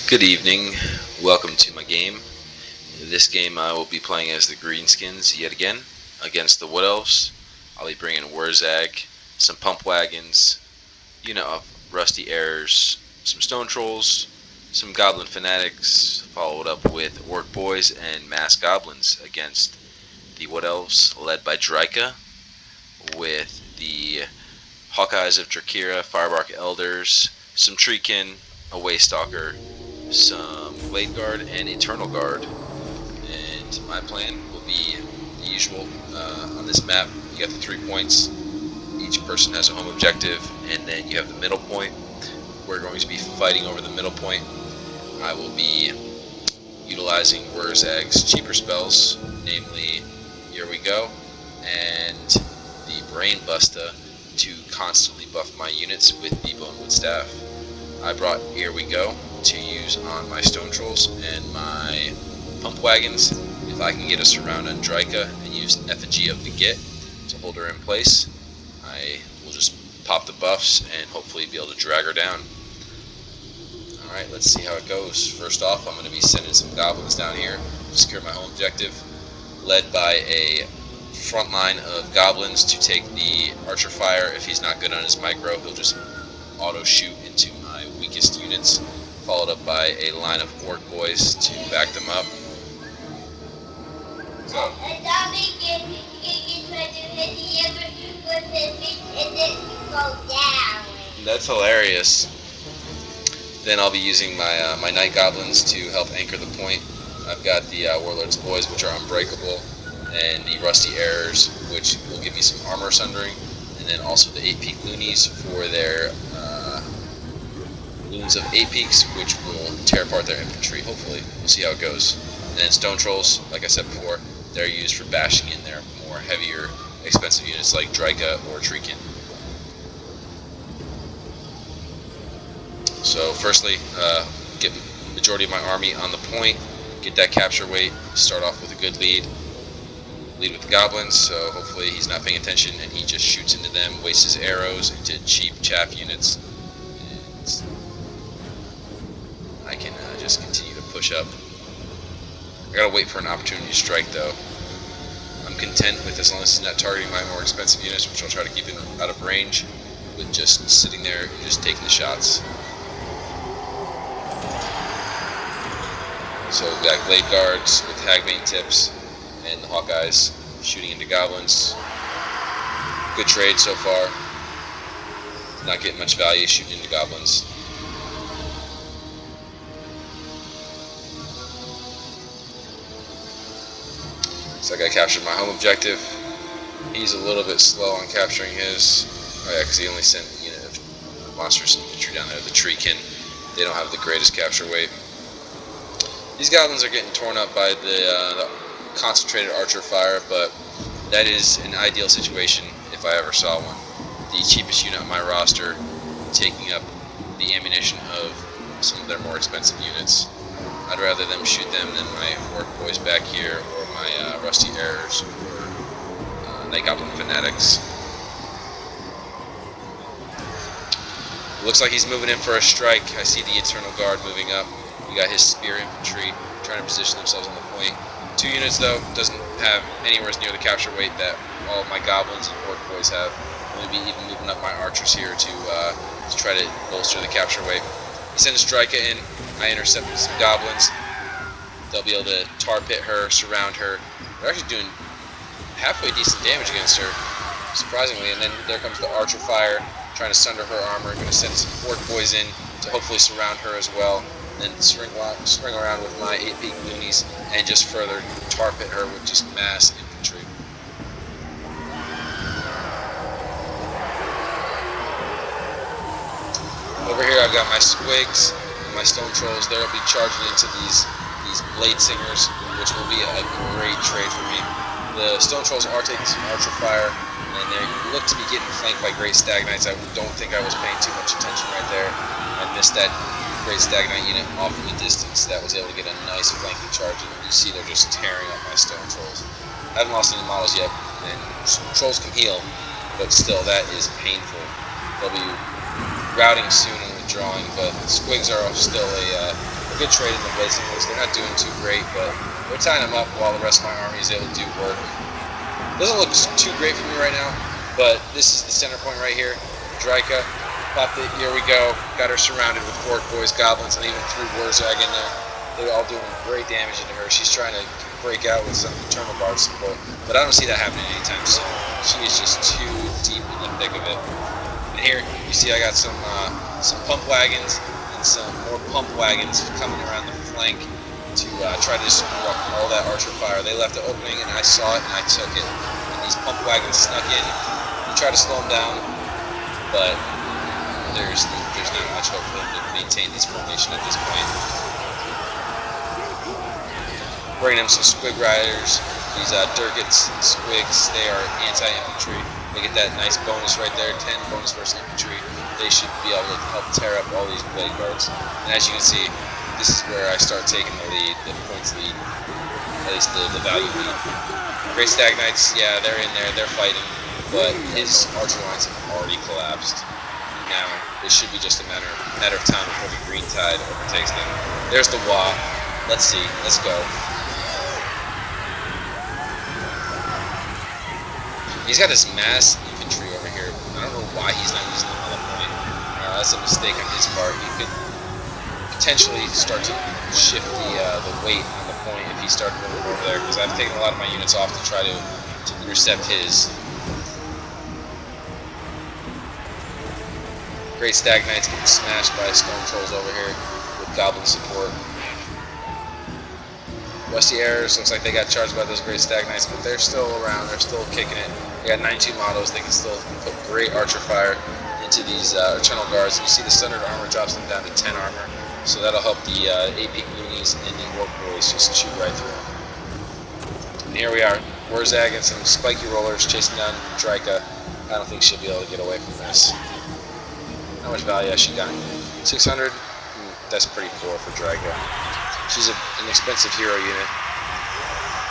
Good evening, welcome to my game. This game I will be playing as the Greenskins yet again against the Wood Elves. I'll be bringing Wurzag, some pump wagons, rusty airs, some stone trolls, some goblin fanatics, followed up with orc boys and mass goblins against the Wood Elves led by Drika, with the Hawkeyes of Drakira, Firebark Elders, some Treekin, a Waystalker, some Blade Guard, and Eternal Guard. And my plan will be the usual on this map. You got the 3 points. Each person has a home objective, and then you have the middle point. We're going to be fighting over the middle point. I will be utilizing Wurzag's cheaper spells, namely Here We Go and the Brain Busta, to constantly buff my units with the Bonewood Staff. I brought Here We Go to use on my Stone Trolls and my Pump Wagons. If I can get a surround on Drika and use Effigy of the Git to hold her in place, I will just pop the buffs and hopefully be able to drag her down. Alright, let's see how it goes. First off, I'm going to be sending some goblins down here to secure my home objective, led by a front line of goblins to take the archer fire. If he's not good on his micro, he'll just auto shoot into my weakest units, followed up by a line of orc boys to back them up. So, that's hilarious. Then I'll be using my my night goblins to help anchor the point. I've got the warlord's boys, which are unbreakable, and the rusty arrows, which will give me some armor sundering, and then also the 8-peak loonies for their loons of 8 peaks, which will tear apart their infantry. Hopefully, we'll see how it goes. And then stone trolls, like I said before, they're used for bashing in their more heavier, expensive units like Drika or Treekin. So firstly, get majority of my army on the point, get that capture weight, start off with a good lead with the goblins, so hopefully he's not paying attention and he just shoots into them, wastes his arrows into cheap chaff units, and I can just continue to push up. I gotta wait for an opportunity to strike though. I'm content with, as long as he's not targeting my more expensive units, which I'll try to keep him out of range, with just sitting there and just taking the shots. So we've got Blade Guards with Hagbane tips and the Hawkeyes shooting into goblins. Good trade so far. Not getting much value shooting into goblins. So I captured my home objective. He's a little bit slow on capturing his. Oh yeah, because he only sent a unit of monsters infantry down there. The Treekin, they don't have the greatest capture weight. These goblins are getting torn up by the concentrated archer fire, but that is an ideal situation if I ever saw one. The cheapest unit on my roster taking up the ammunition of some of their more expensive units. I'd rather them shoot them than my orc boys back here, or my rusty arrows, or night goblin fanatics. Looks like he's moving in for a strike. I see the Eternal Guard moving up. We got his spear infantry trying to position themselves on the point. 2 units though, doesn't have anywhere near the capture weight that all of my goblins and orc boys have. I'm going to be even moving up my archers here to try to bolster the capture weight. He sends Drika in. I intercept some goblins. They'll be able to tar pit her, surround her. They're actually doing halfway decent damage against her, surprisingly. And then there comes the archer fire, trying to sunder her armor. I'm going to send some orc boys in to hopefully surround her as well. And then swing around with my 8-peak loonies and just further tar pit her with just mass infantry. Over here I've got my squigs and my stone trolls. They'll be charging into these blade singers, which will be a great trade for me. The stone trolls are taking some archer fire, and they look to be getting flanked by great stag knights. I don't think I was paying too much attention right there. I missed that great stag knight unit off in the distance that was able to get a nice flanking charge, and you see they're just tearing up my stone trolls. I haven't lost any models yet, and trolls can heal, but still that is painful. They'll be routing soon and withdrawing, but squigs are still a good trade in the blade singers. They're not doing too great, but they're tying them up while the rest of my army is able to do work. Doesn't look too great for me right now, but this is the center point right here. Drika, popped it, here we go. Got her surrounded with Orc Boys, Goblins, and even threw Warzag in there. They're all doing great damage into her. She's trying to break out with some Eternal Guard support, but I don't see that happening anytime soon. She is just too deep in the thick of it. And here, you see I got some pump wagons and some more pump wagons coming around the flank to try to disrupt all that archer fire. They left the opening and I saw it and I took it. And these pump wagons snuck in. We tried to slow them down, but there's not much hope for them to maintain this formation at this point. Bring them some Squig Riders. These Durgits, Squigs, they are anti-infantry. They get that nice bonus right there, 10 bonus versus infantry. They should be able to help tear up all these blade guards. And as you can see, this is where I start taking the lead, the points lead, at least the value lead. Great Stag Knights, yeah, they're in there, they're fighting, but his archer lines have already collapsed. Now, it should be just a matter of time before the Green Tide overtakes them. There's the Wa. Let's see, let's go. He's got this mass infantry over here. I don't know why he's not using them on the point. That's a mistake on his part. He could potentially start to shift the weight on the point if he started moving over there, because I've taken a lot of my units off to try to intercept his. Great Stag Knights getting smashed by Stone Trolls over here with Goblin support. Rusty Arrows, looks like they got charged by those Great Stag Knights, but they're still around, they're still kicking it. They got 92 models, they can still put great archer fire into these Eternal Guards. You see the Sundered Armor drops them down to 10 armor, so that'll help the AP Goonies and the Orc Boys just chew right through them. And here we are, Warzag and some spiky rollers chasing down Drika. I don't think she'll be able to get away from this. How much value has she got? 600? That's pretty poor for Drika. She's an expensive hero unit.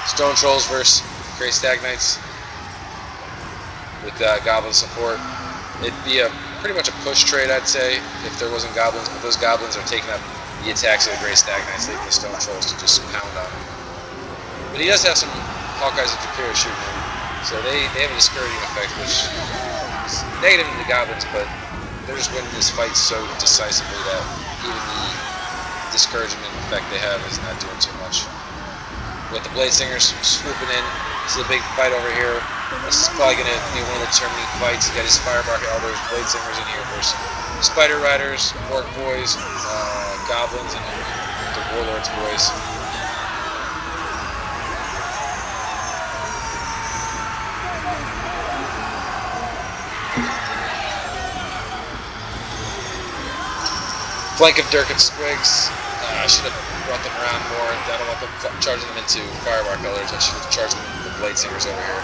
Stone Trolls versus Great Stag Knights with Goblin support. It'd be pretty much a push trade, I'd say, if there wasn't Goblins, but those Goblins are taking up the attacks of the Great Stag Knights, leaving the Stone Trolls to just pound on him. But he does have some Hawkeyes and Drapier shooting him, so they have a discouraging effect, which is negative to the Goblins, but they're just winning this fight so decisively that even the discouragement effect they have is not doing too much. With the Blade Singers swooping in, this is a big fight over here. This is probably going to be one of the determining fights. You got his Firebark Elders, Blade Singers in here versus Spider Riders, Orc Boys, Goblins, and the Warlords Boys. Flank of Durkin Squigs. I should have brought them around more. I don't want them charging them into Firebark Elders. I should have charged them into the Blade Singers over here.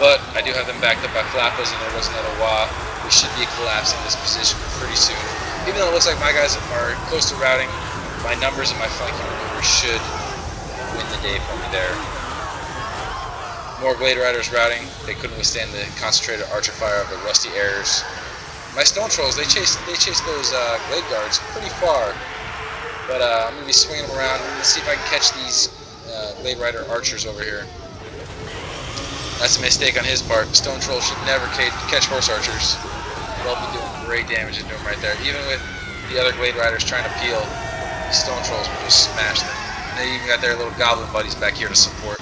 But I do have them backed up by Flappas, and there was another Wa. We should be collapsing this position pretty soon. Even though it looks like my guys are close to routing, my numbers and my flanking maneuvers should win the day for me there. More Blade Riders routing. They couldn't withstand the concentrated archer fire of the Rusty Arrows. My Stone Trolls, they chase those Blade Guards pretty far. But I'm going to be swinging them around. Let's see if I can catch these Blade Rider archers over here. That's a mistake on his part. Stone Trolls should never catch horse archers. They'll be doing great damage into them right there. Even with the other Blade Riders trying to peel, these Stone Trolls will just smash them. And they even got their little Goblin buddies back here to support.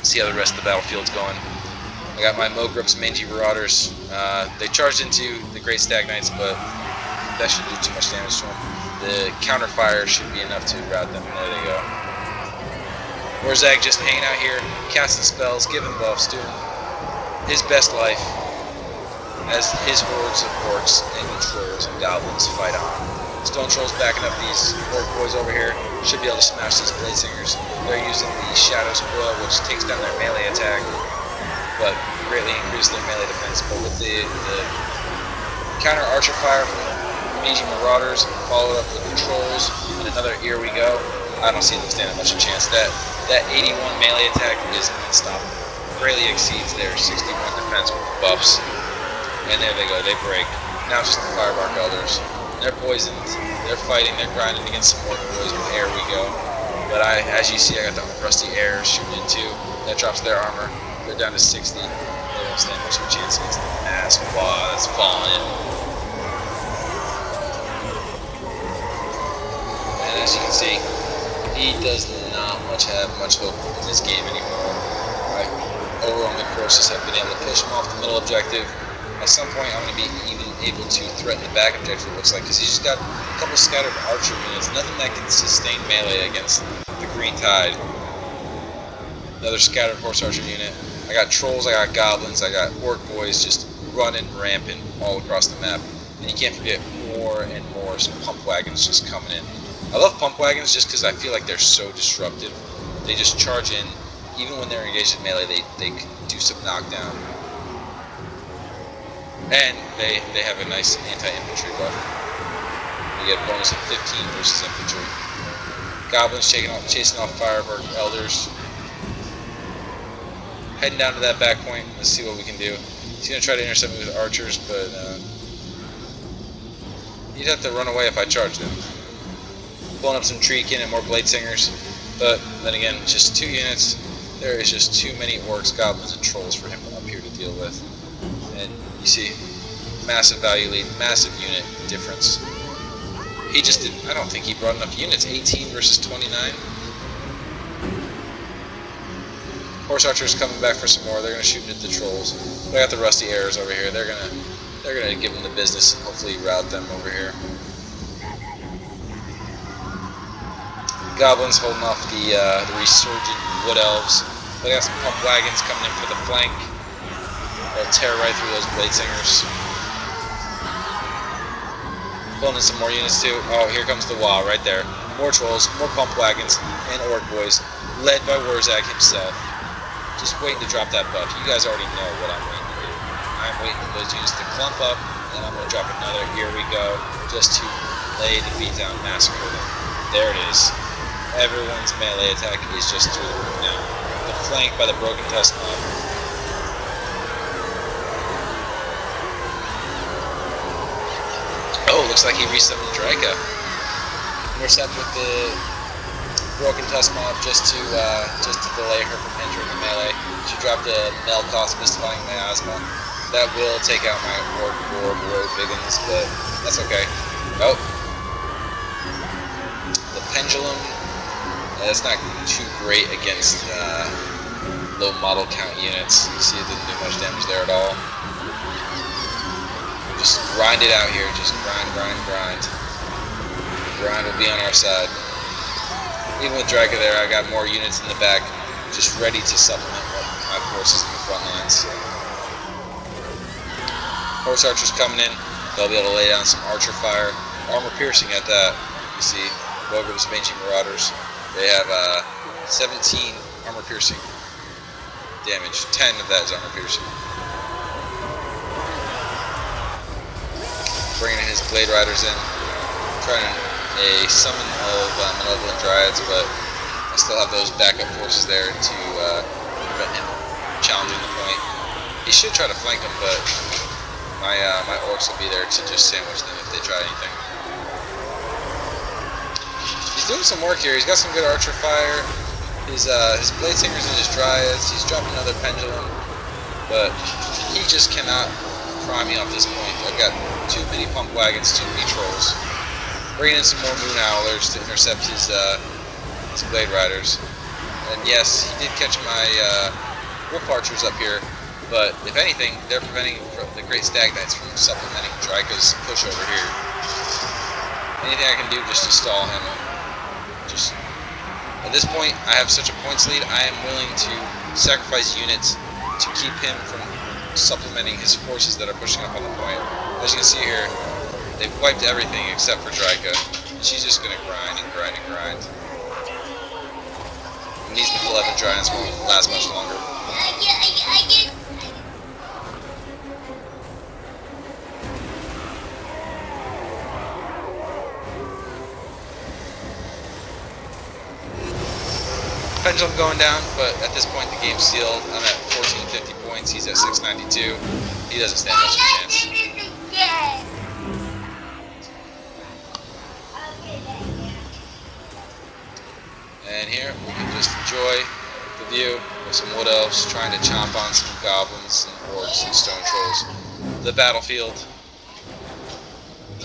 See how the rest of the battlefield's going. I got my Mogrups, Mangy Marauders. They charged into the Great Stag Knights, but that should do too much damage to them. The counter fire should be enough to rout them. There they go. Warzag just hanging out here, casting spells, giving buffs, doing his best life as his hordes of orcs and destroyers and goblins fight on. Stone Trolls backing up these Orc Boys over here. Should be able to smash these Blade Singers. They're using the Shadow's Quill, which takes down their melee attack, but greatly increases their melee defense. But with the counter archer fire from Mangy Marauders, followed up with the Trolls, and another Here We Go, I don't see them standing much of a chance. That 81 melee attack is unstoppable. Greatly exceeds their 61 defense with buffs. And there they go, they break. Now it's just the Firebark Elders. They're poisoned, they're fighting, they're grinding against some more boys with air we go. But as you see, I got the rusty air shooting into. That drops their armor. They're down to 60. They don't stand much of a chance against the mass claw that's falling in. And as you can see, he does not have much hope in this game anymore. Over on the courses have been able to push him off the middle objective. At some point, I'm going to be even able to threaten the back objective, it looks like, because he's just got a couple scattered archer units. Nothing that can sustain melee against the Green Tide. Another scattered horse archer unit. I got trolls, I got goblins, I got orc boys just running rampant all across the map. And you can't forget more and more some pump wagons just coming in. I love pump wagons just because I feel like they're so disruptive. They just charge in. Even when they're engaged in melee, they can do some knockdown. And they have a nice anti-infantry buff. You get a bonus of 15 versus infantry. Goblins chasing off Firebark Elders. Heading down to that back point. Let's see what we can do. He's going to try to intercept me with archers, but he'd have to run away if I charged him. Pulling up some Treekin and more Blade Singers. But then again, just 2 units. There is just too many orcs, goblins, and trolls for him up here to deal with. And you see, massive value lead, massive unit difference. He just didn't, I don't think he brought enough units. 18 versus 29. Horse archers coming back for some more. They're going to shoot at the trolls. But I got the rusty arrows over here. They're going to give them the business and hopefully rout them over here. Goblins holding off the resurgent wood elves. They got some pump wagons coming in for the flank. They'll tear right through those blade singers. Pulling in some more units too. Oh, here comes the wall right there. More trolls, more pump wagons, and orc boys, led by Warzag himself. Just waiting to drop that buff. You guys already know what I'm waiting to do. I'm waiting for those units to clump up, and I'm going to drop another. Here we go, just to lay the beat down, massacre them. There it is. Everyone's melee attack is just through the roof now. The flank by the Broken Tusk Mob. Oh, looks like he resummoned Drika. Intercept with the Broken Tusk Mob just to delay her from entering the melee. She dropped a Mel cost mystifying miasma. That will take out my Orc Road Biggins, but that's okay. Oh. The Pendulum. That's not too great against low model count units. You see it didn't do much damage there at all. Just grind it out here. Just grind. Grind will be on our side. Even with Drika there, I got more units in the back, just ready to supplement my forces in the front lines. Horse archers coming in. They'll be able to lay down some archer fire. Armor piercing at that. You see, Bogrim's Mangy Marauders. They have 17 armor piercing damage. 10 of that is armor piercing. Bringing his Blade Riders in. Trying a summon of Malevolent Dryads, but I still have those backup forces there to prevent him challenging the point. He should try to flank him, but my orcs will be there to just sandwich them if they try anything. He's doing some work here. He's got some good archer fire. His Blade Singers and his Dryads. He's dropped another Pendulum, but he just cannot pry me off this point. I've got too many pump wagons, too many trolls. Bringing in some more Moon Owlers to intercept his Blade Riders. And yes, he did catch my Wolf Archers up here, but if anything, they're preventing the Great Stag Knights from supplementing Drika's push over here. Anything I can do just to stall him. Just at this point, I have such a points lead, I am willing to sacrifice units to keep him from supplementing his forces that are pushing up on the point. As you can see here, they've wiped everything except for Drika. She's just going to grind and grind and grind. And these 11 Giants won't last much longer. Pendulum going down, but at this point the game's sealed. I'm at 1450 points, he's at 692. He doesn't stand much of a chance. And here we can just enjoy the view of some wood elves trying to chomp on some goblins and orcs and stone trolls. The battlefield.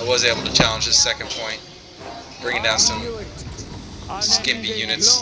I was able to challenge his second point, bringing down some skimpy units.